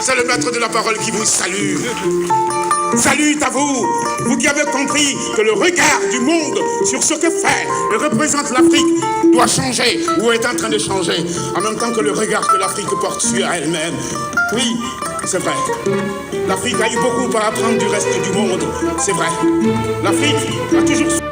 c'est le maître de la parole qui vous salue. Salut à vous, vous qui avez compris que le regard du monde sur ce que fait et représente l'Afrique doit changer ou est en train de changer, en même temps que le regard que l'Afrique porte sur elle-même. Oui, c'est vrai. L'Afrique a eu beaucoup à apprendre du reste du monde, c'est vrai. L'Afrique a toujours